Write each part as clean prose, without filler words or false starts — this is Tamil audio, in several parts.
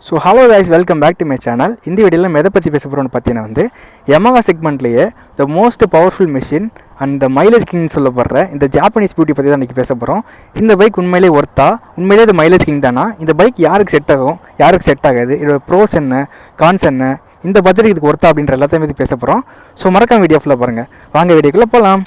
So hello guys, welcome back to my channel. இந்த வீடியோவில் நம்ம எதை பற்றி பேச போகிறோம்னு பார்த்தீங்கன்னா Yamaha செக்மெண்ட்லேயே the most powerful machine and the mileage கிங்னு சொல்லப்படுற இந்த ஜாப்பனீஸ் பியூட்டி பற்றி தான் இன்றைக்கி பேச போகிறோம். இந்த பைக் உண்மையிலே ஒர்த்தா, உண்மையிலே இது மைலேஜ் கிங் தானா, இந்த பைக் யாருக்கு செட் ஆகும், யாருக்கு செட் ஆகாது, இதோட ப்ரோஸ் என்ன, கான்ஸ் என்ன, இந்த பட்ஜெட் இதுக்கு ஒர்த்தா அப்படின்ற எல்லாத்தையும் பற்றி பேச போகிறோம். ஸோ மறக்காம வீடியோ ஃபுல்லாக பாருங்கள். வாங்க வீடியோக்குள்ளே போகலாம்.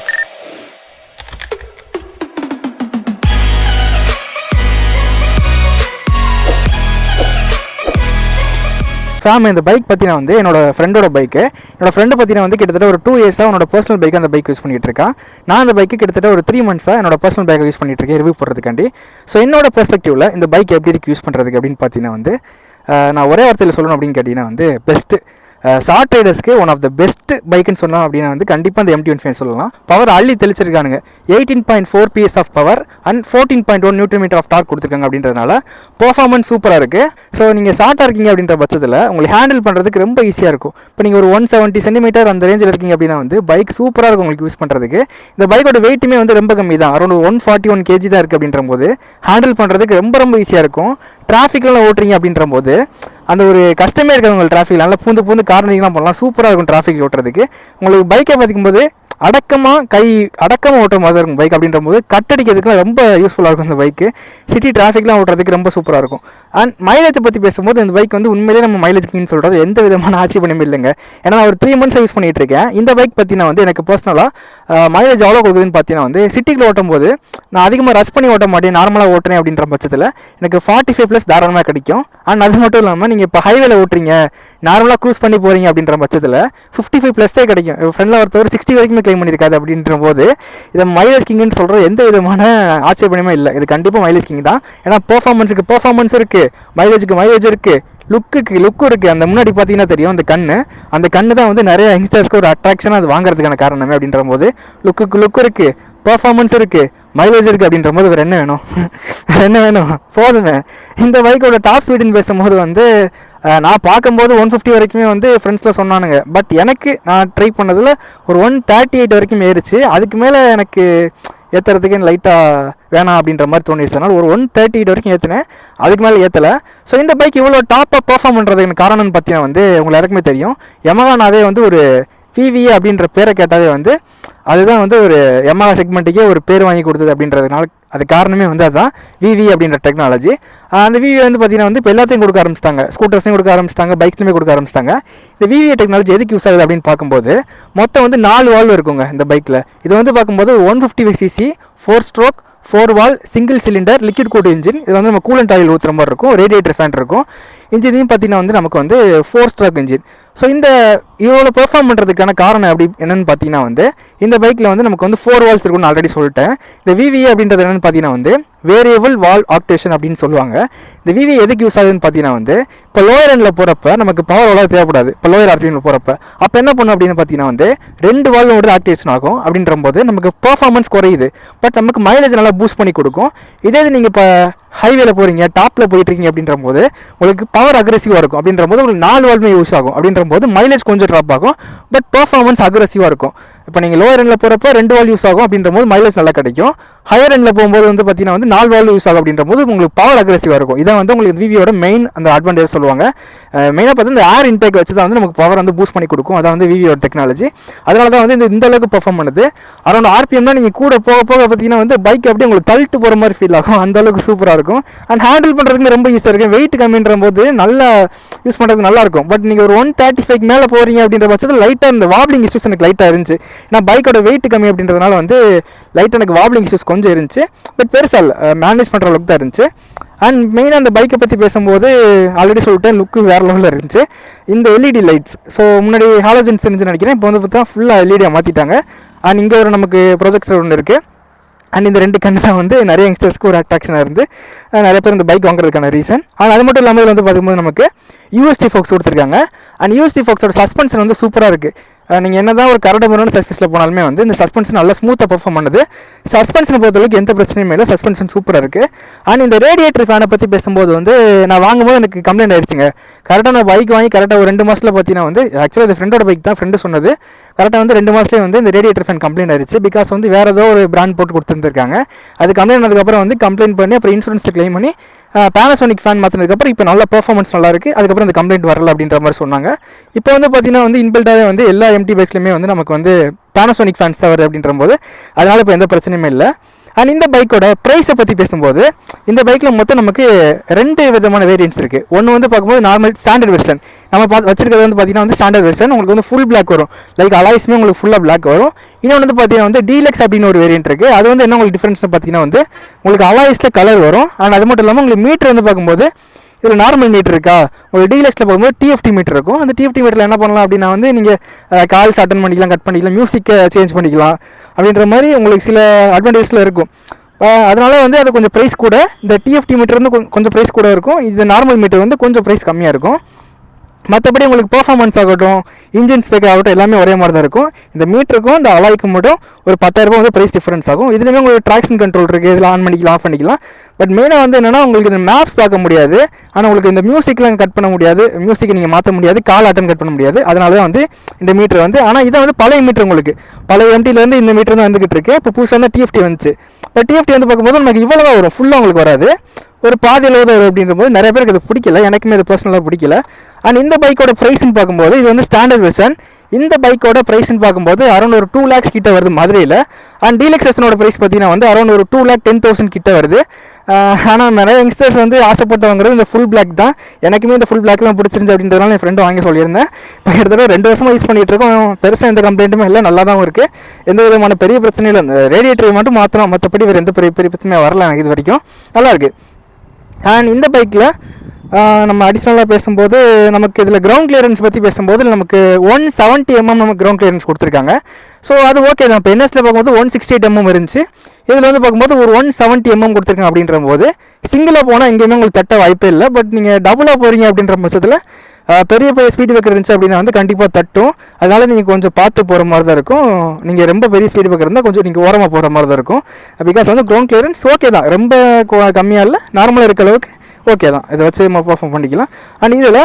இந்த பைக் பார்த்தீங்கன்னா என்னோட ஃப்ரெண்டோட பைக்கு. என்னோட ஃப்ரெண்டு பார்த்தீங்கன்னா கிட்டத்தட்ட ஒரு 2 இயர்ஸாக அவனோட பர்சனல் பைக் அந்த பைக் யூஸ் பண்ணிட்டு இருக்கான். நான் அந்த பைக்கு கிட்டத்தட்ட ஒரு 3 மந்த்ஸாக என்னோட பர்சனல் பைக்கை யூஸ் பண்ணிட்டு இருக்கேன், ரிவ்யூ போடுறதுக்காண்டி. ஸோ என்னோட பெர்ஸ்பெக்டிவில் இந்த பைக் எப்படி இருக்கு யூஸ் பண்ணுறதுக்கு அப்படின்னு பார்த்தீங்கன்னா நான் ஒரே வார்த்தையில் சொல்லணும் அப்படின்னு கேட்டிங்கன்னா பெஸ்ட்டு ஷார்ட் ரைடர்ஸ்க்கு ஒன் ஆஃப் த பெஸ்ட் பைக்குன்னு சொன்னோம் அப்படின்னா கண்டிப்பாக அந்த MT-15 சொல்லலாம். பவர் அள்ளி தெளிச்சிருக்கானுங்க. 18.4 PS of power and 14.1 Nm of torque கொடுத்துருக்காங்க. அப்படின்றதுனால பர்ஃபார்மன்ஸ் சூப்பராக இருக்குது. ஸோ நீங்கள் ஷார்ட்டாக இருக்கீங்க அப்படின்ற பட்சத்தில் உங்களுக்கு ஹேண்டில் பண்ணுறதுக்கு ரொம்ப ஈஸியாக இருக்கும். இப்போ நீங்கள் ஒரு 170 cm அந்த ரேஞ்சில் இருக்கீங்க அப்படின்னா பைக் சூப்பராக இருக்கும் உங்களுக்கு யூஸ் பண்ணுறதுக்கு. இந்த பைக்கோட வெயிட்டுமே ரொம்ப கம்மி தான், அரௌண்ட் 141 kg தான் இருக்குது. அப்படின்ற போது ஹேண்டில் பண்ணுறதுக்கு ரொம்ப ஈஸியாக இருக்கும். டிராஃபிக்லாம் ஓட்டுறீங்க அப்படின்ற போது அந்த ஒரு கஷ்டமே இருக்காது உங்களுக்கு. டிராஃபிக் நல்லா பூந்து கார்னரிங்லாம் பண்ணலாம், சூப்பராக இருக்கும் டிராஃபிக் ஓட்டுறதுக்கு. உங்களுக்கு பைக்கை பார்க்கும்போது அடக்கமாக ஓட்டுற மாதிரி இருக்கும் பைக். அப்படின்ற போது கட்டடிக்கிறதுக்குலாம் ரொம்ப யூஸ்ஃபுல்லாக இருக்கும் இந்த பைக்கு. சிட்டி டிராஃபிக்லாம் ஓட்டுறதுக்கு ரொம்ப சூப்பராக இருக்கும். அண்ட் மைலேஜை பற்றி பேசும்போது இந்த பைக் உண்மையிலேயே நம்ம மைலேஜ் கிங்னு சொல்கிறது எந்த விதமான ஆட்சேபனையும் இல்லைங்க. ஏன்னா நான் ஒரு 3 months யூஸ் பண்ணிகிட்டு இருக்கேன். இந்த பைக் பார்த்தீங்கன்னா எனக்கு பர்சனலாக மைலேஜ் எவ்வளோ கொடுக்குதுன்னு பார்த்தீங்கன்னா சிட்டிக்குள்ள ஓட்டும் போது நான் அதிகமாக ரஷ் பண்ணி ஓட்ட மாட்டேன், நார்மலாக ஓட்டுறேன். அப்படின்ற பட்சத்தில் எனக்கு 45+ தாராளமாக கிடைக்கும். அண்ட் அது மட்டும் இல்லாமல் நீங்கள் இப்போ ஹைவேல ஓட்டுறீங்க, நார்மலாக க்ரூஸ் பண்ணி போகிறீங்க அப்படின்ற பட்சத்தில் 55+ கிடைக்கும். என் ஃப்ரெண்டில் ஒருத்தவர் 60 வரைக்குமே கிளைம் பண்ணியிருக்காது. அப்படின்ற போது இதை மைலேஜ் கிங்னு சொல்கிறது எந்த விதமான ஆட்சேபனையுமே இல்லை. இது கண்டிப்பாக மைலேஜ் கிங் தான். ஏன்னா பெர்ஃபார்மன்ஸ் இருக்குது, மைலேஜ் இருக்குது, லுக்கும் இருக்குது. அந்த முன்னாடி பார்த்தீங்கன்னா தெரியும் அந்த கண்ணு தான் நிறைய யங்ஸ்டர்ஸ்க்கு ஒரு அட்ராக்ஷனாக அது வாங்குறதுக்கான காரணமே. அப்படின்ற போது லுக்கு இருக்குது, பெர்ஃபார்மன்ஸ் இருக்குது, மைலேஜ் இருக்குது. அப்படின்ற போது வேறு என்ன வேணும் போதுமே. இந்த பைக்கோட டாப் ஸ்பீடுன்னு பேசும்போது நான் பார்க்கும்போது 150 வரைக்குமே ஃப்ரெண்ட்ஸில் சொன்னானுங்க. பட் நான் ட்ரை பண்ணதில் ஒரு 138 வரைக்கும் ஏறிச்சு. அதுக்கு மேலே எனக்கு ஏற்றுறதுக்கு லைட்டாக வேணாம் அப்படின்ற மாதிரி தோணிச்சு. அதனால் ஒரு 138 வரைக்கும் ஏற்றினேன், அதுக்கு மேலே ஏற்றலை. ஸோ இந்த பைக் இவ்வளோ டாப்பாக பெர்ஃபார்ம் பண்ணுறதுக்கு காரணம்னு பார்த்தீங்கன்னா உங்களுக்கு எல்லாருக்குமே தெரியும். Yamahaனாவே ஒரு VVA அப்படின்ற பேரை கேட்டாவே அதுதான் ஒரு Yamaha செக்மெண்ட்டுக்கே ஒரு பேர் வாங்கி கொடுத்தது. அப்படின்றதுனால அது காரணமே அதுதான் VVA அப்படின்ற டெக்னாலஜி. அந்த VVA பார்த்தீங்கன்னா இப்போ எல்லாத்தையும் கொடுக்க ஆரம்பிச்சிட்டாங்க, ஸ்கூட்டர்ஸ்லையும் கொடுக்க ஆரம்பிச்சிட்டாங்க, பைக்ஸ்லையுமே கொடுக்க ஆரம்பிச்சிட்டாங்க. இந்த VVA டெக்னாலஜி எதுக்கு யூஸ் ஆகுது அப்படின்னு பார்க்கும்போது மொத்தம் 4 வால்வ் இருக்குங்க இந்த பைக்கில். இது பார்க்கும்போது 155cc 4 stroke 4 valve single cylinder liquid cooled engine. இது நம்ம கூலண்ட் ஆயில் ஊற்றுற மாதிரி இருக்கும், ரேடியேட்டர் ஃபேன் இருக்கும். இன்ஜினையும் பார்த்தீங்கன்னா நமக்கு 4 stroke இன்ஜின். ஸோ இந்த இவ்வளோ பெர்ஃபார்ம் பண்ணுறதுக்கான காரணம் எப்படி என்னென்னு பார்த்தீங்கன்னா இந்த பைக்கில் நமக்கு 4 வால்ஸ் இருக்குன்னு ஆல்ரெடி சொல்லிட்டேன். இந்த VVA அப்படின்றது என்னென்னு பார்த்தீங்கன்னா வேரியபிள் வால் ஆக்டேஷன் அப்படின்னு சொல்லுவாங்க. இந்த VVA எதுக்கு யூஸ் ஆகுதுன்னு பார்த்தீங்கன்னா இப்போ லோயர் எண்டில் போகிறப்ப நமக்கு பவர் அவ்வளோ தேவைப்படாது. இப்போ லோயர் RPMல போகிறப்ப அப்போ என்ன பண்ணும் அப்படின்னு பார்த்தீங்கன்னா 2 வால்வோட ஆக்டிவேஷன் ஆகும். அப்படின்ற போது நமக்கு பெர்ஃபார்மன்ஸ் குறையுது, பட் நமக்கு மைலேஜ் நல்லா பூஸ்ட் பண்ணி கொடுக்கும். இதே நீங்கள் இப்போ ஹைவேல போகிறீங்க, டாப்பில் போயிட்டு இருக்கீங்க அப்படின்ற போது உங்களுக்கு பவர் அக்ரெசிவாக இருக்கும். அப்படின்ற போது உங்களுக்கு 4 வால்வுமே யூஸ் ஆகும். அப்படின்ற போது மைலேஜ் கொஞ்சம் ட்ராப் ஆகும், பட் பெர்ஃபார்மன்ஸ் அக்ரெசிவாக இருக்கும். இப்போ நீங்கள் லோயர் எண்டில் போகிறப்ப 2 வால்வ் யூஸ் ஆகும். அப்படின்ற போது மைலேஜ் நல்லா கிடைக்கும். ஹையர் எண்டில் போகும்போது பார்த்தீங்கன்னா 4 வால்வ் யூஸ் ஆகும். அப்படின்ற போது உங்களுக்கு பவர் அக்ரெசிவாக இருக்கும். இதான் உங்களுக்கு VVAயோட மெயின் அந்த அட்வான்டேஜ் சொல்லுவாங்க. மெயினாக பார்த்து இந்த ஏர் இன்டேக் வச்சு தான் நமக்கு பவர் பூஸ்ட் பண்ணி கொடுக்கும். அதான் VVAயோட டெக்னாலஜி. அதனால தான் இந்த அளவுக்கு பெர்ஃபார்ம் பண்ணுது. அரௌண்ட் RPM தான் நீங்கள் கூட போக பார்த்தீங்கன்னா பைக் அப்படியே உங்களுக்கு தள்ளிட்டு போகிற மாதிரி ஃபீல் ஆகும். அந்த அளவுக்கு சூப்பராக இருக்கும். அண்ட் ஹேண்டில் பண்ணுறதுக்கு ரொம்ப ஈஸியாக இருக்கும். வெயிட் கம்மின்ற போது நல்லா யூஸ் பண்ணுறதுக்கு நல்லா இருக்கும். பட் நீங்கள் ஒரு 135 மேலே போகிறீங்க அப்படின்ற பட்சத்தில் லைட்டாக இந்த வாப்ளிங் இஷ்யூஸ் எனக்கு லைட்டாக இருந்துச்சு. நான் பைக்கோட வெயிட் கம்மி அப்படின்றதுனால லைட்டாக எனக்கு வாப்ளிங் இஷ்யூஸ் கொஞ்சம் இருந்துச்சு. பட் பெருசாக மேனேஜ் பண்ணுற அளவுக்கு தான் இருந்துச்சு. அண்ட் மெயினாக அந்த பைக்கை பற்றி பேசும்போது ஆல்ரெடி சொல்லிட்டேன், லுக்கு வேறு லெவலில் இருந்துச்சு. இந்த LED லைட்ஸ், ஸோ முன்னாடி ஹாலோஜன்ஸ் இருந்துச்சுன்னு நினைக்கிறேன், இப்போ பார்த்தா ஃபுல்லாக LED மாற்றிட்டாங்க. அண்ட் இங்கே நமக்கு ப்ரொஜெக்டர் ஒன்று இருக்குது. அண்ட் இந்த 2 கண்ணு தான் நிறைய யங்ஸ்டர்ஸ்க்கு ஒரு அட்ராக்ஷனாக இருந்து நிறைய பேர் இந்த பைக் வாங்குறதுக்கான ரீசன். ஆனால் அது மட்டும் இல்லாமல் பார்க்கும்போது நமக்கு USD ஃபோக்ஸ் கொடுத்துருக்காங்க. அண்ட் USD ஃபோக்ஸோட சஸ்பென்ஷன் சூப்பராக இருக்குது. நீங்கள் என்ன தான் ஒரு கரடபுரான சர்ஃபேஸில் போனாலுமே இந்த சஸ்பென்ஷன் நல்லா ஸ்மூத்தாக பெர்ஃபார்ம் பண்ணுது. சஸ்பென்ஷனை பொறுத்தளவுக்கு எந்த பிரச்சனையுமே இல்லை, சஸ்பென்ஷன் சூப்பராக இருக்குது. அண்ட் இந்த ரேடியேட்டர் ஃபேனை பற்றி பேசும்போது நான் வாங்கும்போது எனக்கு கம்ப்ளைண்ட் ஆயிடுச்சுங்க. கரெக்டாக நான் பைக் வாங்கி கரெக்டாக ஒரு 2 மாதத்தில் பார்த்தீங்கன்னா ஆக்சுவலாக இது ஃப்ரெண்டோட பைக் தான், ஃப்ரெண்டு சொன்னது கரெக்டாக வந்து 2 மாதத்துலேயே வந்து இந்த ரேடியேட்டர் ஃபேன் கம்ப்ளைண்ட் ஆயிடுச்சு. பிகாஸ் வந்து வேறு ஏதோ ஒரு பிராண்ட் போட்டு கொடுத்துருந்துருக்காங்க. அது கம்ப்ளைண்ட் ஆனதுக்கப்புறம் வந்து கம்ப்ளைண்ட் பண்ணி அப்புறம் இன்சூரன்ஸில் க்ளைம் பண்ணி பேனாசோனிக் ஃபேன் மாற்றினதுக்கப்புறம் இப்போ நல்ல பெர்ஃபார்மன்ஸ் நல்லா இருக்குது. அதுக்கப்புறம் இந்த கம்ப்ளைண்ட் வரல அப்படின்ற மாதிரி சொன்னாங்க. இப்போ வந்து பார்த்தீங்கன்னா வந்து இன்பில்ட்டாகவே வந்து எல்லா எம்டி பைக்ஸ்லையுமே வந்து நமக்கு வந்து பேனாசோனிக் ஃபேன்ஸ் தான் வருது அப்படின்ற போது அதனால் இப்போ எந்த பிரச்சனையுமே இல்லை. அண்ட் இந்த பைக்கோட ப்ரைஸை பற்றி பேசும்போது இந்த பைக்கில் மொத்தம் நமக்கு 2 விதமான வேரியன்ட்ஸ் இருக்குது. ஒன்று வந்து பார்க்கும்போது நார்மல் ஸ்டாண்டர்ட் வெர்ஷன், நம்ம வச்சிருக்கிறது வந்து பார்த்தீங்கன்னா வந்து ஸ்டாண்டர்ட் வெர்ஷன், உங்களுக்கு வந்து ஃபுல் பிளாக் வரும், லைக் அலாய்ஸ்மே உங்களுக்கு ஃபுல்லாக பிளாக் வரும். இன்னொன்று வந்து பார்த்தீங்கன்னா வந்து டீலக்ஸ் அப்படின்னு ஒரு வேரியன்ட் இருக்குது. அது வந்து என்ன உங்களுக்கு டிஃப்ரென்ஸ் பார்த்தீங்கன்னா வந்து உங்களுக்கு அலாய்ஸில் கலர் வரும். அண்ட் அது மட்டும் இல்லாமல் உங்களுக்கு மீட்டர் வந்து பார்க்கும்போது இதில் நார்மல் மீட்டர் இருக்கா, ஒரு டீலக்ஸில் போகும்போது டிஎஃப்டி மீட்டர் இருக்கும். அந்த டிஎஃப்டி மீட்டரில் என்ன பண்ணலாம் அப்படின்னா வந்து நீங்கள் கால்ஸ் அட்டன் பண்ணிக்கலாம், கட் பண்ணிக்கலாம், மியூசிக்கை சேஞ்ச் பண்ணிக்கலாம் அப்படின்ற மாதிரி உங்களுக்கு சில அட்வான்டேஜஸில் இருக்கும். அதனால வந்து அது கொஞ்சம் ப்ரைஸ் கூட, இந்த டிஎஃப்டி மீட்டர் வந்து கொஞ்சம் ப்ரைஸ் கூட இருக்கும். இது நார்மல் மீட்டர் வந்து கொஞ்சம் ப்ரைஸ் கம்மியாக இருக்கும். மற்றபடி உங்களுக்கு பர்ஃபார்மன்ஸ் ஆகட்டும், இன்ஜின் ஸ்பெக் ஆகட்டும் எல்லாமே ஒரே மாதிரி தான் இருக்கும். இந்த மீட்டருக்கும் இந்த அலாய்க்கும் மட்டும் ஒரு 10,000 வந்து ப்ரைஸ் டிஃபரன்ஸ் ஆகும். இதுலேயுமே உங்களுக்கு ட்ராக்ஷன் கண்ட்ரோல் இருக்குது, இதில் ஆன் பண்ணிக்கலாம், ஆஃப் பண்ணிக்கலாம். பட் மெயினாக வந்து என்னென்னா உங்களுக்கு இந்த மேப்ஸ் பார்க்க முடியாது, ஆனால் உங்களுக்கு இந்த மியூசிக்லாம் கட் பண்ண முடியாது, மியூசிக்கை நீங்கள் மாற்ற முடியாது, கால் அட்டன் கட் பண்ண முடியாது. அதனால தான் வந்து இந்த மீட்டர் வந்து, ஆனால் இதை வந்து பழைய மீட்டர், உங்களுக்கு பழைய எம்டிலேருந்து இந்த மீட்டர் தான் வந்துகிட்டு இருக்கு. இப்போ புதுசாக வந்து டிஎஃப்டி வந்துச்சு. இப்போ டிஎஃப்டி வந்து பார்க்கும்போது நமக்கு இவ்வளோ தான் வரும், ஃபுல்லாக உங்களுக்கு வராது, ஒரு பாதி அளவு தான் வரும். அப்படின்ற போது நிறைய பேருக்கு அது பிடிக்கல, எனக்குமே அது பர்சனலாக பிடிக்கல. அண்ட் இந்த பைக்கோட ப்ரைஸ்ன்னு பார்க்கும்போது இது வந்து ஸ்டாண்டர்ட் வெர்ஷன். இந்த பைக்கோட ப்ரைஸ்ன்னு பார்க்கும்போது அரௌண்ட் ஒரு 2 lakhs கிட்ட வருது மதுரையில். அண்ட் டீலக்ஸ் வெர்ஷனோட ப்ரைஸ் பார்த்தீங்கன்னா வந்து அரௌண்ட் ஒரு 2,10,000 கிட்ட வருது. ஆனால் நிறைய யங்ஸ்டர்ஸ் வந்து ஆசைப்பட்டவங்கிறது இந்த ஃபுல் பிளாக் தான். எனக்குமே இந்த ஃபுல் பிளாக்லாம் பிடிச்சிருந்துச்சு அப்படின்றதுனால என் ஃப்ரெண்டு வாங்கி சொல்லியிருந்தேன். இப்போ கிட்டத்தட்ட 2 வருஷமாக யூஸ் பண்ணிகிட்டு இருக்கோம். பெருசாக எந்த கம்ப்ளைண்ட்டுமே இல்லை, நல்லா தான் இருக்குது, எந்த விதமான பெரிய பிரச்சனையும் இல்லை. இந்த ரேடியேட்டரை மட்டும் மாற்றணும், மற்றபடி வேறு எந்த பெரிய பிரச்சனையும் வரல எனக்கு இது வரைக்கும், நல்லாயிருக்கு. அண்ட் இந்த பைக்கில் நம்ம அடிஷ்னலாக பேசும்போது நமக்கு இதில் கிரவுண்ட் கிளியரன்ஸ் பற்றி பேசும்போது நமக்கு 170 mm நமக்கு கிரவுண்ட் கிளியரன்ஸ் கொடுத்துருக்காங்க. ஸோ அது ஓகே தான். இப்போ என்எஸில் பார்க்கும்போது 168 mm இருந்துச்சு, இதில் வந்து பார்க்கும்போது ஒரு 170 mm கொடுத்துருக்காங்க. அப்படின்ற போது சிங்கிளாக போனால் எங்கேயுமே உங்களுக்கு தட்ட வாய்ப்பே இல்லை. பட் நீங்கள் டபுளாக போகிறீங்க அப்படின்ற பட்சத்தில் பெரிய பெரிய ஸ்பீடு பிரேக்கர் இருந்துச்சு அப்படின்னா வந்து கண்டிப்பாக தட்டும். அதனால் நீங்கள் கொஞ்சம் பார்த்து போகிற மாதிரி தான் இருக்கும். நீங்கள் ரொம்ப பெரிய ஸ்பீடு பிரேக்கர் இருந்தால் கொஞ்சம் நீங்கள் ஓரமாக போகிற மாதிரி தான் இருக்கும். பிகாஸ் வந்து கிரவுண்ட் கிளியரன்ஸ் ஓகே தான், ரொம்ப கம்மியாக இல்லை, நார்மலாக இருக்க அளவுக்கு ஓகே தான். இதை வச்சு நம்ம பர்ஃபார்ம் பண்ணிக்கலாம். அண்ட் இதில்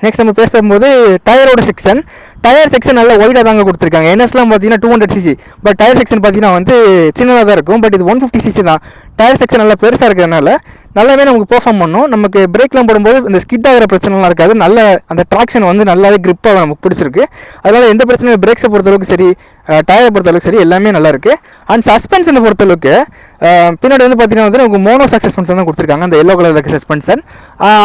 நெக்ஸ்ட் நம்ம பேசும்போது டயரோட செக்ஷன், டயர் செக்ஷன் நல்லா ஒய்டாக தாங்க கொடுத்துருக்காங்க. என்எஸ்லாம் பார்த்தீங்கன்னா 200cc, பட் டயர் செக்ஷன் பார்த்தீங்கன்னா வந்து சின்னதாக தான் இருக்கும். பட் இது 150cc தான். டயர் செக்ஷன் நல்லா பெருசாக இருக்கிறதுனால நல்லாவே நமக்கு பெர்ஃபார்ம் பண்ணும். நமக்கு பிரேக்லாம் போடும்போது இந்த ஸ்கிட் ஆகிற பிரச்சனைலாம் இருக்காது. நல்ல அந்த ட்ராக்ஷன் வந்து நல்லாவே கிரிப்பாக நமக்கு பிடிச்சிருக்கு. அதனால் எந்த பிரச்சனையும் பிரேக்ஸை பொறுத்தளவுக்கு சரி, டயரை பொறுத்தளவுக்கு சரி, எல்லாமே நல்லாயிருக்கு. அண்ட் சஸ்பென்ஷனை பொறுத்தளவுக்கு பின்னாடி வந்து பார்த்தீங்கன்னா வந்து நமக்கு மோனோசாக் சஸ்பென்ஷன் தான் கொடுத்துருக்காங்க, அந்த எல்லோ கலர் இருக்க சஸ்பென்ஷன்.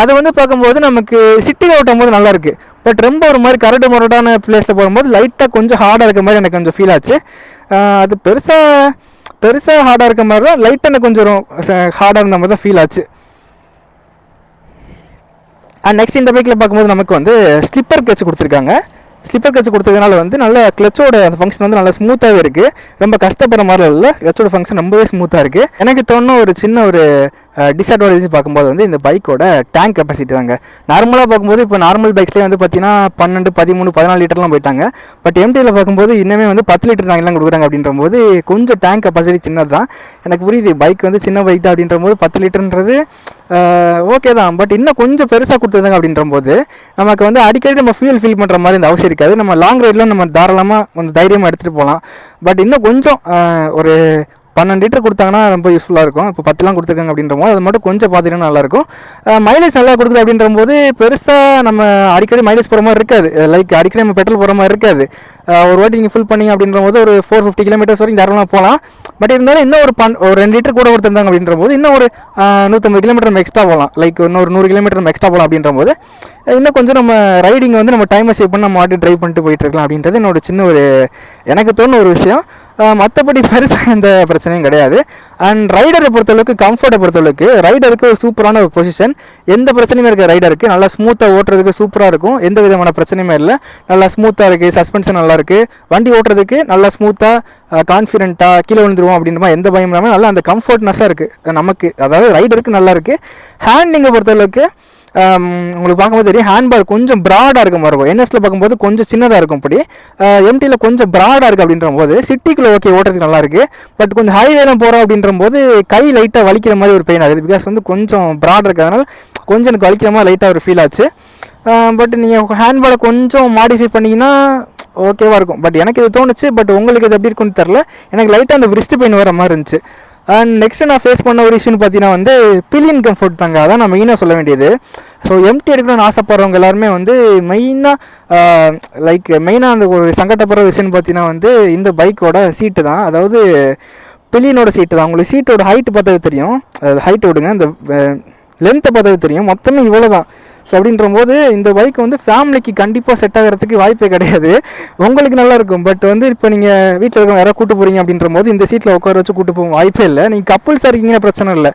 அது வந்து பார்க்கும்போது நமக்கு சிட்டியில் ஓட்டும் போது நல்லாயிருக்கு. பட் ரொம்ப ஒரு மாதிரி கரடு முரடான பிளேஸில் போகும்போது லைட்டாக கொஞ்சம் ஹார்டாக இருக்க மாதிரி எனக்கு கொஞ்சம் ஃபீல் ஆச்சு. அது பெருசாக ஹார்டாக இருக்க மாதிரி தான், லைட்டாக எனக்கு கொஞ்சம் ஹார்டாக இருந்த மாதிரி தான் ஃபீல் ஆச்சு. அண்ட் நெக்ஸ்ட் இந்த பைக்கில் பார்க்கும்போது நமக்கு வந்து ஸ்லிப்பர் கிளட்ச் கொடுத்துருக்காங்க. ஸ்லிப்பர் கிளட்ச் கொடுத்ததுனால வந்து நல்ல கிளச்சோட அந்த ஃபங்க்ஷன் வந்து நல்லா ஸ்மூத்தாகவே இருக்குது, ரொம்ப கஷ்டப்படுற மாதிரி இல்லை. கிளச்சோட ஃபங்க்ஷன் ரொம்பவே ஸ்மூத்தாக இருக்குது. எனக்கு தோணுன ஒரு சின்ன ஒரு டிஸ்அட்வான்டேஜ் பார்க்கும்போது வந்து இந்த பைக்கோட டேங்க் கெப்பாசிட்டி தாங்க. நார்மலாக பார்க்கும்போது இப்போ நார்மல் பைக்ஸ்லேயே வந்து பார்த்தீங்கன்னா 12, 13, 14 லிட்டர்லாம் போயிட்டாங்க. பட் எம்டியில் பார்க்கும்போது இன்னமே வந்து 10 லிட்டர் டேங்க்லாம் கொடுக்குறாங்க. அப்படின்ற போது கொஞ்சம் டேங்க் கெப்பாசிட்டி சின்னது தான். எனக்கு புரியுது, பைக் வந்து சின்ன பைக் தான் அப்படின்ற போது 10 லிட்டர்ன்றது ஓகே தான். பட் இன்னும் கொஞ்சம் பெருசாக கொடுத்துருந்தாங்க அப்படின்ற போது நமக்கு வந்து அடிக்கடி நம்ம ஃபியூல் ஃபில் பண்ணுற மாதிரி இந்த அவசியம் இருக்காது. நம்ம லாங் ரைடில் நம்ம தாராளமாக கொஞ்சம் தைரியமாக எடுத்துகிட்டு போகலாம். பட் இன்னும் கொஞ்சம் ஒரு 12 லிட்டர் கொடுத்தாங்கன்னா ரொம்ப யூஸ்ஃபுல்லாக இருக்கும். இப்போ 10 கொடுத்துருக்காங்க அப்படின்ற போது அது மட்டும் கொஞ்சம் பார்த்தீங்கன்னா நல்லாயிருக்கும். மைலேஜ் நல்லா கொடுக்குது அப்படின்ற போது பெருசாக நம்ம அடிக்கடி மைலேஜ் போகிற மாதிரி இருக்காது, லைக் அடிக்கடி நம்ம பெட்ரோல் போகிற மாதிரி இருக்காது. ஒரு வாட்டி நீங்கள் ஃபுல் பண்ணிங்க அப்படின்ற போது ஒரு 450 கிலோமீட்டர்ஸ் வரைக்கும் தாராளமாக போகலாம். பட் இருந்தாலும் இன்னும் ஒரு 2 லிட்டர் கூட கொடுத்துருந்தாங்க அப்படின்ற போது இன்னும் ஒரு 150 கிலோமீட்டர் நம்ம எக்ஸ்ட்ரா போகலாம், லைக் இன்னொரு 100 கிலோமீட்டர் நம்ம எக்ஸ்ட்ரா போகலாம். அப்படின்ற போது இன்னும் கொஞ்சம் நம்ம ரைடிங் வந்து நம்ம டைமை சேவ் பண்ணி நம்ம வாட்டி ட்ரைவ் பண்ணிட்டு போயிட்டு இருக்கலாம் அப்படின்றது என்னோட சின்ன ஒரு எனக்கு தோணுன ஒரு விஷயம். மற்றபடி பெருசாக எந்த பிரச்சனையும் கிடையாது. அண்ட் ரைடரை பொறுத்தளவுக்கு, கம்ஃபர்ட்டை பொறுத்தளவுக்கு ரைடருக்கு ஒரு சூப்பரான ஒரு பொசிஷன், எந்த பிரச்சனையுமே இருக்க ரைடருக்கு நல்லா ஸ்மூத்தாக ஓட்டுறதுக்கு சூப்பராக இருக்கும், எந்த விதமான பிரச்சனையுமே இல்லை, நல்லா ஸ்மூத்தாக இருக்குது, சஸ்பென்ஷன் நல்லா இருக்குது, வண்டி ஓட்டுறதுக்கு நல்லா ஸ்மூத்தாக கான்ஃபிடென்ட்டாக கீழே விழுந்துருவோம் அப்படின்ற மாதிரி எந்த பயம் இல்லாமல் நல்லா அந்த கம்ஃபர்ட்னஸாக இருக்குது நமக்கு, அதாவது ரைடருக்கு நல்லா இருக்குது. ஹேண்டிங்கை பொறுத்தளவுக்கு உங்களுக்கு பார்க்கும்போது தெரியும், ஹேண்ட்பார் கொஞ்சம் ப்ராடாக இருக்க மாதிரி இருக்கும். என்எஸில் பார்க்கும்போது கொஞ்சம் சின்னதாக இருக்கும். இப்படி எம்டியில் கொஞ்சம் ப்ராடாக இருக்குது அப்படின்ற போது சிட்டிக்குள்ளே ஓகே ஓட்டுறதுக்கு நல்லாயிருக்கு. பட் கொஞ்சம் ஹைவேலாம் போகிறோம் அப்படின்ற போது கை லைட்டாக வலிக்கிற மாதிரி ஒரு பெயின் ஆகுது. பிகாஸ் வந்து கொஞ்சம் ப்ராடாக இருக்கிறதுனால கொஞ்சம் எனக்கு வலிக்கிற மாதிரி லைட்டாக ஒரு ஃபீல் ஆச்சு. பட் நீங்கள் ஹேண்ட்பாலை கொஞ்சம் மாடிஃபை பண்ணிங்கன்னா ஓகேவாக இருக்கும். பட் எனக்கு இது தோணுச்சு. பட் உங்களுக்கு இது எப்படி இருக்குன்னு தெரில. எனக்கு லைட்டாக அந்த wrist பெயின் வர மாதிரி இருந்துச்சு. அண்ட் நெக்ஸ்ட்டு நான் ஃபேஸ் பண்ண ஒரு இஷ்யூன்னு பார்த்தீங்கன்னா வந்து பில்லியன் கம்ஃபர்ட் தாங்க. அதான் நான் மெயினாக சொல்ல வேண்டியது. ஸோ எம்டி எடுக்கணும்னு ஆசைப்படுறவங்க எல்லாருமே வந்து மெயினாக அந்த ஒரு சங்கடப்படுற விஷயம்னு பார்த்தீங்கன்னா வந்து இந்த பைக்கோட சீட்டு தான். அதாவது பில்லியனோட சீட்டு தான். உங்களுக்கு சீட்டோட ஹைட்டு பார்த்தாவே தெரியும். ஹைட் விடுங்க, இந்த லென்த்தை பார்த்தாவே தெரியும். மொத்தமே இவ்வளோ தான். ஸோ அப்படின்றபோது இந்த பைக் வந்து ஃபேமிலிக்கு கண்டிப்பாக செட் ஆகிறதுக்கு வாய்ப்பே கிடையாது. உங்களுக்கு நல்லாயிருக்கும். பட் வந்து இப்போ நீங்கள் வீட்டில் இருக்கவங்க யாராவது கூட்டு போகிறீங்க அப்படின்றபோது இந்த சீட்டில் உட்கார வச்சு கூட்டு போக வாய்ப்பே இல்லை. நீங்கள் கப்புள்ஸாக இருக்கீங்கன்னா பிரச்சனை இல்லை.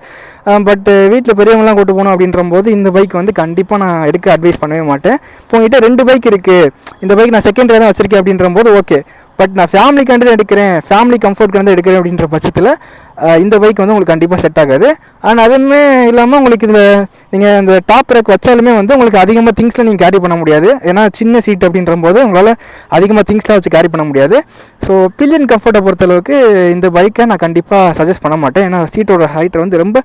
பட் வீட்டில் பெரியவங்களாம் கூட்டு போகணும் அப்படின்றபோது இந்த பைக் வந்து கண்டிப்பாக நான் எடுக்க அட்வைஸ் பண்ணவே மாட்டேன். இப்போ உங்ககிட்ட 2 பைக் இருக்குது, இந்த பைக் நான் செகண்ட் தான் வச்சுருக்கேன் அப்படின்றபோது ஓகே. பட் நான் ஃபேமிலிக்காண்டி தான் எடுக்கிறேன், ஃபேமிலி கம்ஃபர்ட்காண்டி தான் எடுக்கிறேன் அப்படின்ற பட்சத்தில் இந்த பைக் வந்து உங்களுக்கு கண்டிப்பாக செட் ஆகாது. அண்ட் அதுவுமே இல்லாமல் உங்களுக்கு இதில் நீங்கள் இந்த டாப் ரேக் வச்சாலுமே வந்து உங்களுக்கு அதிகமாக திங்ஸில் நீங்கள் கேரி பண்ண முடியாது. ஏன்னா சின்ன சீட் அப்படின்றபோது உங்களால் அதிகமாக திங்ஸ்லாம் வச்சு கேரி பண்ண முடியாது. ஸோ பில்லியன் கம்ஃபர்ட்டை பொறுத்தளவுக்கு இந்த பைக்கை நான் கண்டிப்பாக சஜஸ்ட் பண்ண மாட்டேன். ஏன்னா சீட்டோட ஹைட் வந்து ரொம்ப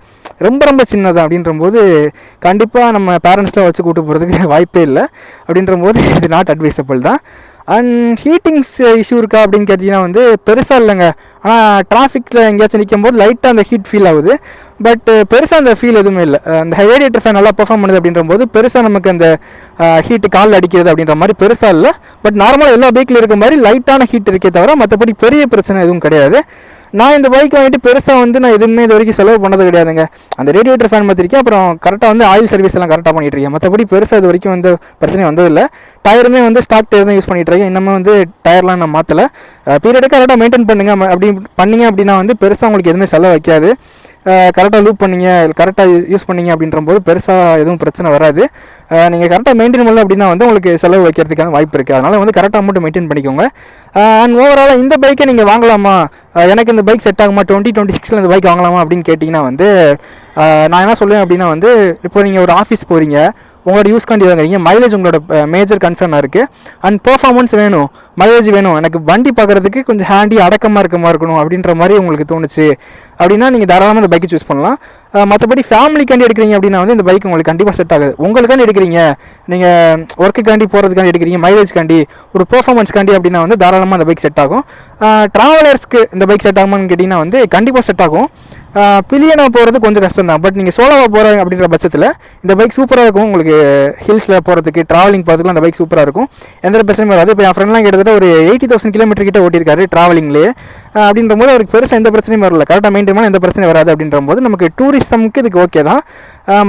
ரொம்ப ரொம்ப சின்னதாக அப்படின்றபோது கண்டிப்பாக நம்ம பேரண்ட்ஸ்லாம் வச்சு கூட்டு போகிறதுக்கு வாய்ப்பே இல்லை. அப்படின்றபோது இது நாட் அட்வைசபிள் தான். அண்ட் ஹீட்டிங்ஸ் இஷ்யூ இருக்கா அப்படின்னு கேட்டிங்கன்னா வந்து பெருசாக இல்லைங்க. ஆனால் டிராஃபிக்கில் எங்கேயாச்சும் நிற்கும் போது லைட்டாக அந்த ஹீட் ஃபீல் ஆகுது. பட் பெருசாக அந்த ஃபீல் எதுவுமே இல்லை. அந்த ரேடியேட்டர் ஃபேன் நல்லா பெர்ஃபார்ம் பண்ணுது அப்படின்றபோது பெருசாக நமக்கு அந்த ஹீட்டு காலில் அடிக்கிறது அப்படின்ற மாதிரி பெருசாக இல்லை. பட் நார்மலாக எல்லா பைக்கில் இருக்க மாதிரி லைட்டான ஹீட் இருக்கே தவிர மற்றபடி பெரிய பிரச்சனை எதுவும் கிடையாது. நான் இந்த பைக் வாங்கிட்டு பெருசாக வந்து நான் எதுவுமே இது வரைக்கும் செலவு பண்ணது கிடையாதுங்க. அந்த ரேடியேட்டர் ஃபேன் மாற்றிருக்கேன், அப்புறம் கரெக்டாக வந்து ஆயில் சர்வீஸ் எல்லாம் கரெக்டாக பண்ணிட்டு இருக்கேன். மற்றபடி பெருசாக இது வரைக்கும் வந்து பிரச்சனை வந்ததில்லை. டயருமே வந்து ஸ்டாக் டயர் தான் யூஸ் பண்ணிட்டு இருக்கேன். இன்னமும் வந்து டயர்லாம் நான் மாற்றலை. பீரியடுக்கு கரெக்டாக மெயின்டைன் பண்ணுங்க. அப்படி பண்ணிங்க அப்படின்னா வந்து பெருசாக உங்களுக்கு எதுவுமே செலவு வைக்காது. கரெக்டாக லூப் பண்ணிங்க, கரெக்டாக யூஸ் பண்ணிங்க அப்படின்றபோது பெருசாக எதுவும் பிரச்சனை வராது. நீங்கள் கரெக்டாக மெயின்டைன் பண்ணல அப்படின்னா வந்து உங்களுக்கு செலவு வைக்கிறதுக்கான வாய்ப்பு இருக்குது. அதனால் வந்து கரெக்டாக அமௌண்ட்டு மெயின்டைன் பண்ணிக்கோங்க. அண்ட் ஓவராலாக இந்த பைக்கை நீங்கள் வாங்கலாமா, எனக்கு இந்த பைக் செட் ஆகுமா, 2026 இந்த பைக் வாங்கலாமா அப்படின்னு கேட்டிங்கன்னா வந்து நான் என்ன சொல்லுவேன் அப்படின்னா வந்து இப்போ நீங்கள் ஒரு ஆஃபீஸ் போகிறீங்க, உங்களோட யூஸ்காண்டி வாங்குறீங்க, மைலேஜ் உங்களோட மேஜர் கன்சர்னாக இருக்குது. அண்ட் பெர்ஃபார்மன்ஸ் வேணும், மைலேஜ் வேணும், எனக்கு வண்டி பார்க்குறதுக்கு கொஞ்சம் ஹேண்டி அடக்கமாக இருக்கணும் அப்படின்ற மாதிரி உங்களுக்கு தோணுச்சு அப்படின்னா நீங்கள் தாராளமாக இந்த பைக்கை சூஸ் பண்ணலாம். மற்றபடி ஃபேமிலிக்காண்டி எடுக்கிறீங்க அப்படின்னா வந்து இந்த பைக் உங்களுக்கு கண்டிப்பாக செட் ஆகுது. உங்களுக்காண்டி எடுக்கிறீங்க, நீங்கள் ஒர்க்குக்காண்டி போகிறதுக்காண்டி எடுக்கிறீங்க, மைலேஜ்காண்டி ஒரு பெர்ஃபார்மன்ஸ்காண்டி அப்படின்னா வந்து தாராளமாக இந்த பைக் செட் ஆகும். ட்ராவலர்ஸ்க்கு இந்த பைக் செட் ஆகுமான்னு கேட்டிங்கன்னா வந்து கண்டிப்பாக செட் ஆகும். பில்லியனாக போகிறது கொஞ்சம் கஷ்டம் தான். பட் நீங்கள் சோலோவாக போகிறீங்க அப்படின்ற பட்சத்தில் இந்த பைக் சூப்பராக இருக்கும். உங்களுக்கு ஹில்ஸில் போகிறதுக்கு, ட்ராவலிங் போகிறதுக்குலாம் அந்த பைக் சூப்பராக இருக்கும். எந்த பிரச்சனையும் வராது. இப்போ என் ஃப்ரெண்ட்லாம் கிட்டத்தட்ட ஒரு 80,000 கிலோமீட்டர் கிட்ட ஓட்டியிருக்காரு ட்ராவலிங்லேயே. அப்படின்ற போது அவருக்கு பெருசாக எந்த பிரச்சனையும் வரல. கரெக்டாக மெயின்டைன் பண்ண எந்த பிரச்சனையும் வராது. அப்படின்ற போது நமக்கு டூரிசம்க்கு இதுக்கு ஓகே தான்.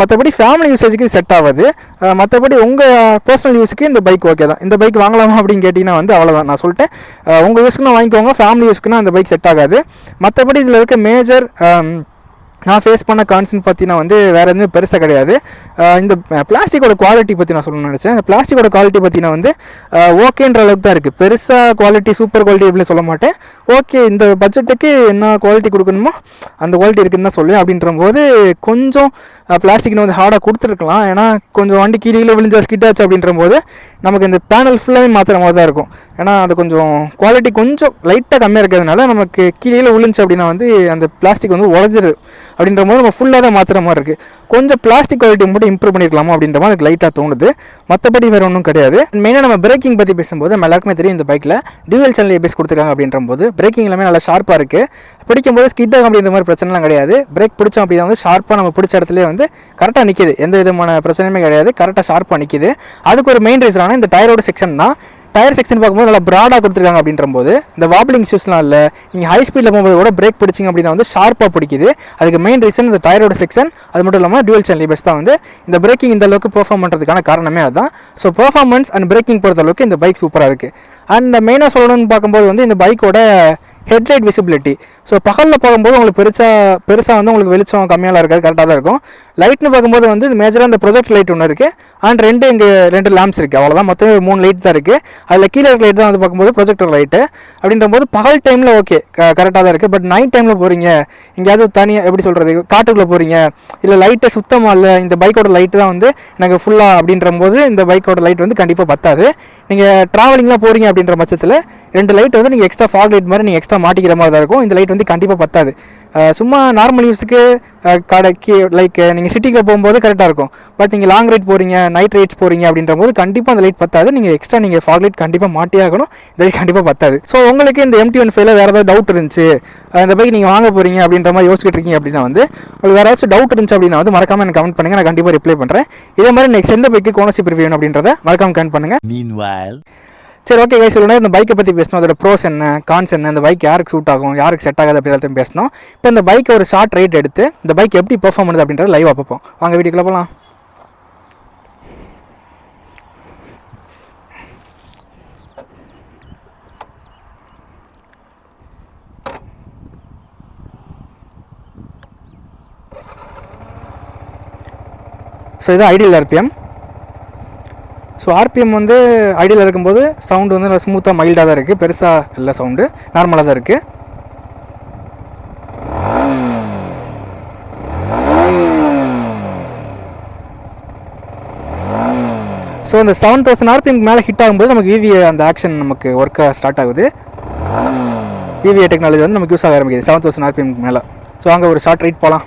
மற்றபடி ஃபேமிலி யூசேஜுக்கு செட் ஆகாது. மற்றபடி உங்கள் பர்சனல் யூஸுக்கு இந்த பைக் ஓகே தான். இந்த பைக் வாங்கலாமா அப்படின்னு கேட்டிங்கன்னா வந்து அவ்வளோதான். நான் சொல்லிட்டேன், உங்கள் யூஸ்க்குன்னா வாங்கிக்கோங்க, ஃபேமிலி யூஸ்க்குன்னா அந்த பைக் செட் ஆகாது. மற்றபடி இதில் இருக்க மேஜர் நான் ஃபேஸ் பண்ண கான்செப்ட் பார்த்தீங்கன்னா வந்து வேறு எதுவுமே பெருசாக கிடையாது. இந்த பிளாஸ்டிக்கோட குவாலிட்டி பற்றி நான் சொல்லணும்னு நினச்சேன். இந்த பிளாஸ்டிக்கோட குவாலிட்டி பார்த்தீங்கன்னா வந்து ஓகேன்ற அளவுக்கு தான் இருக்குது. பெருசாக குவாலிட்டி சூப்பர் குவாலிட்டி எப்படின்னு சொல்ல மாட்டேன். ஓகே, இந்த பட்ஜெட்டுக்கு என்ன குவாலிட்டி கொடுக்கணுமோ அந்த குவாலிட்டி இருக்குதுன்னு தான் சொல்லுவேன். அப்படின்ற போது கொஞ்சம் பிளாஸ்டிக்னு வந்து ஹார்டாக கொடுத்துருக்கலாம். ஏன்னா கொஞ்சம் வண்டி கீழே விழுந்தா ஸ்கிட் ஆச்சு அப்படின்ற போது நமக்கு இந்த பேனல் ஃபுல்லாகவே மாற்றுற மாதிரி தான் இருக்கும். ஏன்னா அது கொஞ்சம் குவாலிட்டி கொஞ்சம் லைட்டாக கம்மியாக இருக்கிறதுனால நமக்கு கீழே விழுந்துச்சு அப்படின்னா வந்து அந்த பிளாஸ்டிக் வந்து உடஞ்சிருது. அப்படின்ற போது நம்ம ஃபுல்லாக தான் மாற்றுற மாதிரி இருக்குது. கொஞ்சம் பிளாஸ்டிக் குவாலிட்டி மட்டும் இம்ப்ரூவ் பண்ணியிருக்கலாமா அப்படின்ற மாதிரி எனக்கு லைட்டாக தோணுது. மற்றபடி வேறு ஒன்றும் கிடையாது. மெயினாக நம்ம பிரேக்கிங் பற்றி பேசும்போது நம்ம எல்லாருக்குமே தெரியும், இந்த பைக்கில் டியூவல் சேனல் ஏபிஎஸ் கொடுத்துருக்காங்க. அப்படின்ற போது பிரேக்கிங் எல்லாமே நல்லா ஷார்ப்பாக இருக்குது. பிடிக்கும்போது ஸ்கிட் ஆகும் அப்படின்ற மாதிரி பிரச்சனைலாம் கிடையாது. பிரேக் பிடிச்சோம் அப்படின்னா வந்து ஷார்ப்பாக நம்ம பிடிச்ச இடத்துல வந்து கரெக்டாக நிற்கிது. எந்த விதமான பிரச்சனையுமே கிடையாது. கரெக்டாக ஷார்ப்பாக நிற்கிது. அதுக்கு ஒரு மெயின் ரீசனான இந்த டயரோட செக்ஷன் தான். டயர் செக்ஷன் பார்க்கும்போது நல்லா ப்ராடாக கொடுத்துருக்காங்க. அப்படின்ற போது இந்த வாப்ளிங் இஷ்யூஸ்லாம் இல்லை. நீங்கள் ஹை ஸ்பீடில் போகும்போது கூட பிரேக் பிடிச்சிங்க அப்படின்னா வந்து ஷார்ப்பாக பிடிக்குது. அதுக்கு மெயின் ரீசன் இந்த டயரோட செக்ஷன். அது மட்டும் இல்லாமல் டியூவல் சேனல் ஏபிஎஸ் தான் வந்து இந்த பிரேக்கிங் இந்த அளவுக்கு பெர்ஃபார்ம் பண்ணுறதுக்கான காரணமே அதுதான். ஸோ பெர்ஃபார்மன்ஸ் அண்ட் பிரேக்கிங் பொறுத்த அளவுக்கு இந்த பைக் சூப்பராக இருக்குது. அண்ட் மெயினாக சொல்லணும்னு பார்க்கும்போது வந்து இந்த பைக்கோட ஹெட்லைட் விசிபிலிட்டி. ஸோ பகலில் போகும்போது உங்களுக்கு பெருசாக வந்து உங்களுக்கு வெளிச்சம் கம்மியாக இருக்காது, கரெக்டாக தான் இருக்கும். லைட்னு பார்க்கும்போது வந்து மேஜராக இந்த ப்ரொஜெக்ட் லைட் ஒன்று இருக்குது. அண்ட் ரெண்டு லேம்ப்ஸ் இருக்குது. அவ்வளோதான், மொத்தம் 3 லைட் தான் இருக்குது. அதில் கீழே லைட் தான் வந்து பார்க்கும்போது ப்ரொஜெக்டர் லைட்டு. அப்படின்ற போது பகல் டைமில் ஓகே கரெக்டாக தான் இருக்குது. பட் நைட் டைமில் போகிறீங்க, எங்கேயாவது தனியாக எப்படி சொல்கிறது, காட்டுக்குள்ளே போகிறீங்க, இல்லை லைட்டை சுத்தமாக இல்லை, இந்த பைக்கோட லைட்டு தான் வந்து எனக்கு ஃபுல்லாக அப்படின்ற போது இந்த பைக்கோட லைட் வந்து கண்டிப்பாக பத்தாது. நீங்கள் ட்ராவலிங்லாம் போகிறீங்க அப்படின்ற பட்சத்தில் 2 லைட் வந்து நீங்கள் எக்ஸ்ட்ரா ஃபாக் லைட் மாதிரி நீங்கள் எக்ஸ்ட்ரா மாட்டிக்கிற மாதிரி தான் இருக்கும். இந்த லைட் வந்து கண்டிப்பாக பத்தாது. சும்மா நார்மல் யூஸுக்கு கடைக்கு லைக் நீங்கள் சிட்டிக்கு போகும்போது கரெக்டாக இருக்கும். பட் நீங்கள் லாங் ரைட் போகிறீங்க, நைட் ரைட்ஸ் போகிறீங்க அப்படின்ற போது கண்டிப்பாக அந்த லைட் பத்தாது. நீங்கள் எக்ஸ்ட்ரா நீங்கள் ஃபாக் லைட் கண்டிப்பாக மாட்டியே ஆகணும். இந்த லைட் கண்டிப்பாக பத்தாது. ஸோ உங்களுக்கு இந்த MT-15 வேறு ஏதாவது டவுட் இருந்துச்சு, இந்த பைக் நீங்கள் வாங்க போகிறீங்க அப்படின்ற மாதிரி யோசிச்சுட்டு இருக்கீங்க அப்படின்னா வந்து, உங்களுக்கு வேறு ஏதாச்சும் டவுட் இருந்துச்சு அப்படின்னா வந்து மறக்காமல் எனக்கு கமெண்ட் பண்ணுங்கள். நான் கண்டிப்பாக ரிப்ளை பண்ணுறேன். இதே மாதிரி நெக்ஸ்ட் எந்த பைக்கு ஓனர்ஷிப் ரிவ்யூ அப்படின்றத மறக்காமல் கமெண்ட் பண்ணுங்கள். சரி, ஓகே கைஸ், இவ்வளோ இந்த பைக்கை பற்றி பேசணும். அதோட ப்ரோஸ் என்ன, கான்ஸ் என்ன, இந்த பைக் யாருக்கு சூட் ஆகும், யாருக்கு செட் ஆகாது அப்படின்றத பேசணும். இப்போ இந்த பைக்கை ஒரு ஷார்ட் ரைட் எடுத்து இந்த பைக் எப்படி பெர்ஃபார்ம் பண்ணுது அப்படின்றத லைவாக பார்ப்போம். வாங்க வீடியோக்குள்ள போகலாம். ஸோ இது ஐடியல் RPM. ஸோ RPM வந்து ஐடியல் இருக்கும்போது சவுண்டு வந்து நல்லா ஸ்மூத்தாக மைல்டாக தான் இருக்குது. பெருசாக இல்லை, சவுண்டு நார்மலாக தான் இருக்குது. ஸோ அந்த 7000 RPM மேலே ஹிட் ஆகும்போது நமக்கு VVA அந்த ஆக்ஷன் நமக்கு ஒர்க்காக ஸ்டார்ட் ஆகுது. VVA டெக்னாலஜி வந்து நமக்கு யூஸ் ஆக ஆரம்பிக்குது 7000 RPM மேலே. ஸோ அங்கே ஒரு ஷார்ட் ரைட் போகலாம்.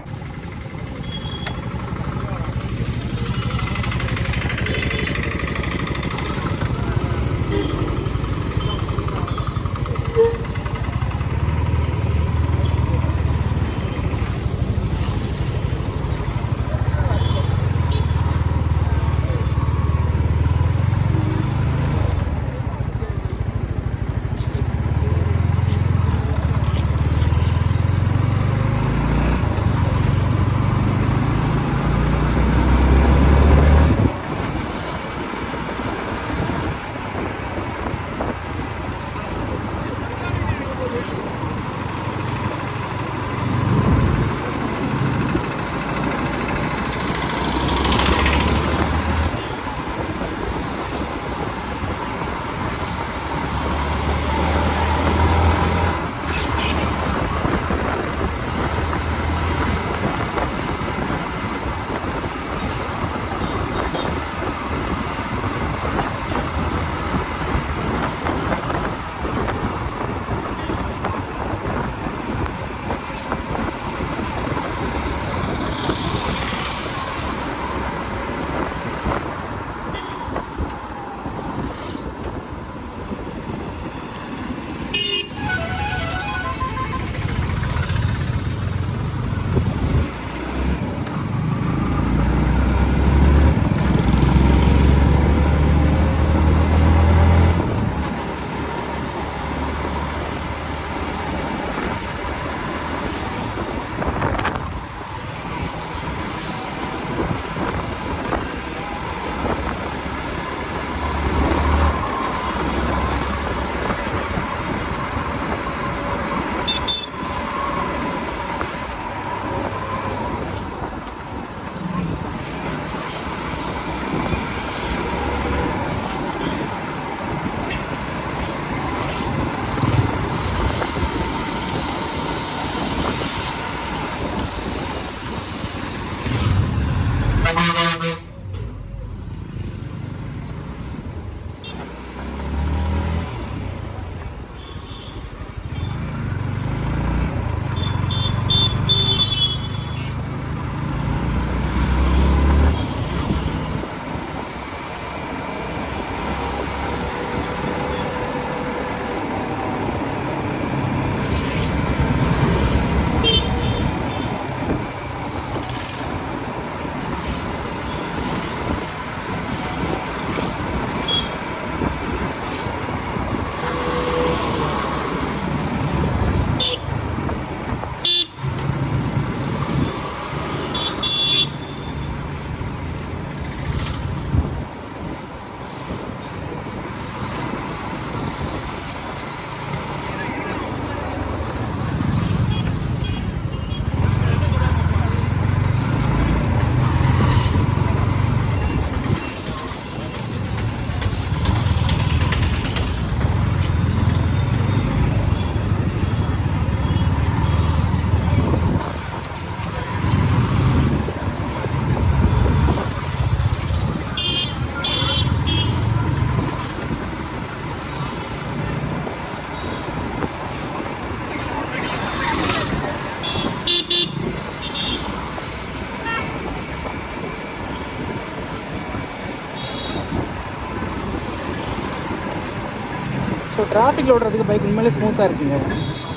ஸோ டிராஃபிக்கில் ஓட்டுறதுக்கு பைக் உண்மையிலே ஸ்மூத்தாக இருக்குங்க.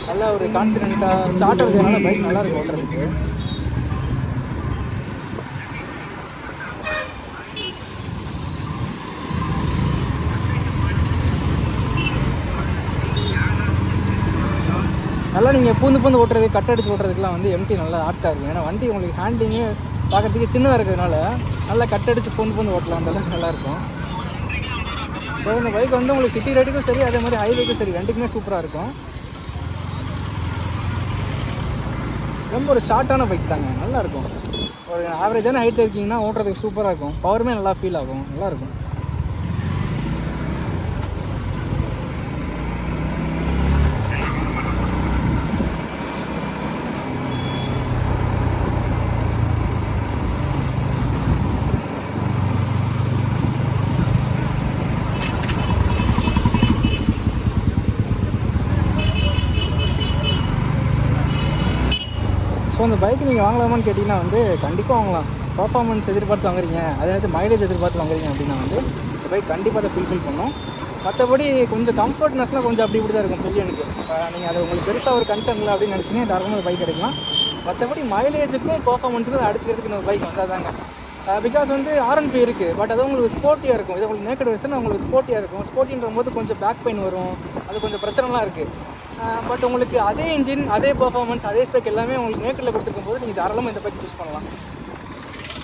நல்லா ஒரு கான்ஃபிடென்ட்டாக ஸ்டார்ட் ஆகுறதுனால பைக் நல்லாயிருக்கும் ஓட்டுறதுக்கு. நல்லா நீங்கள் பூந்து ஓட்டுறது, கட் அடிச்சு ஓட்டுறதுக்குலாம் வந்து எம்டி நல்லா ஆப்டாக இருக்கும். ஏன்னா வண்டி உங்களுக்கு ஹேண்டிங்கே பார்க்குறதுக்கு சின்னதாக இருக்கிறதுனால நல்லா கட் அடிச்சு பூந்து ஓட்டலாம், அந்தளவுக்கு நல்லாயிருக்கும். ஸோ இந்த பைக் வந்து உங்களுக்கு சிட்டி ரைடுக்கும் சரி, அதே மாதிரி ஹைவேக்கும் சரி, ரெண்டுக்குமே சூப்பராக இருக்கும். ரொம்ப ஒரு ஷார்ட்டான பைக் தாங்க, நல்லாயிருக்கும். ஒரு ஆவரேஜான ஹைட்டில் இருக்கீங்கன்னா ஓட்டுறதுக்கு சூப்பராக இருக்கும். பவருமே நல்லா ஃபீல் ஆகும், நல்லாயிருக்கும். ஸோ அந்த பைக் நீங்கள் வாங்கலாமான்னு கேட்டிங்கன்னா வந்து கண்டிப்பாக வாங்கலாம். பர்ஃபார்மன்ஸ் எதிர்பார்த்து வாங்குறீங்க, அதாவது மைலேஜ் எதிர்பார்த்து வாங்குறீங்க அப்படின்னா வந்து இந்த பைக் கண்டிப்பாக அதை ஃபுல்ஃபில் பண்ணும். மற்றபடி கொஞ்சம் கம்ஃபர்ட்னஸ்லாம் கொஞ்சம் அப்படி இப்படி தான் இருக்கும் பில்லியனுக்கு. நீங்கள் அது உங்களுக்கு பெருசாக ஒரு கன்சர்ன் இல்லை அப்படின்னு நினச்சிங்கன்னா தாராளமாக ஒரு பைக் கிடைக்கலாம். மற்றபடி மைலேஜுக்கும் பர்ஃபார்மன்ஸுக்கும் அதை அடிச்சுக்கிறதுக்கு இந்த பைக் வந்தால் தாங்க. பிகாஸ் வந்து R&V இருக்குது, பட் அது உங்களுக்கு ஸ்போர்ட்டியாக இருக்கும். இது உங்களுக்கு நேக்கட் வெர்ஷன் உங்களுக்கு ஸ்போர்ட்டியாக இருக்கும். ஸ்போர்ட்டின்ற போது கொஞ்சம் பேக் பெயின் வரும், அது கொஞ்சம் பிரச்சனைலாம் இருக்குது. பட் உங்களுக்கு அதே இன்ஜின், அதே பர்ஃபார்மன்ஸ், அதே ஸ்பெக் எல்லாமே உங்களுக்கு நேக்கடில் கொடுத்துருக்கும் போது நீங்கள் தாராளமாக இந்த பைக் யூஸ் பண்ணலாம்.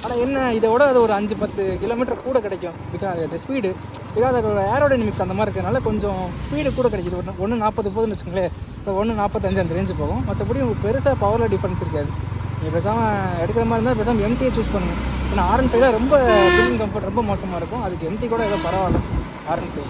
ஆனால் என்ன, இதோட அது ஒரு 5-10 கிலோமீட்டர் கூட கிடைக்கும். பிகாஸ் அது ஸ்பீடு, பிகாஸ் அதோட ஏரோடைனமிக்ஸ் அந்த மாதிரி இருக்கிறதுனால கொஞ்சம் ஸ்பீடு கூட கிடைக்கிது. 1:40 போகுதுன்னு வச்சுக்கோங்களேன், இப்போ 1:45 அந்த ரேஞ்சு போகும். மற்றபடி உங்களுக்கு பெருசாக பவரில் டிஃப்ரென்ஸ் இருக்காது. நீங்கள் பேசாமல் எடுக்கிற மாதிரி இருந்தால் பேசாமல் எம்டியை சூஸ் பண்ணுங்கள். ஏன்னா R&5 ரொம்ப ஃபீலிங் கம்ஃபர்ட் ரொம்ப மோசமாக இருக்கும். அதுக்கு எம்டி கூட ஏதோ பரவாயில்ல R&5.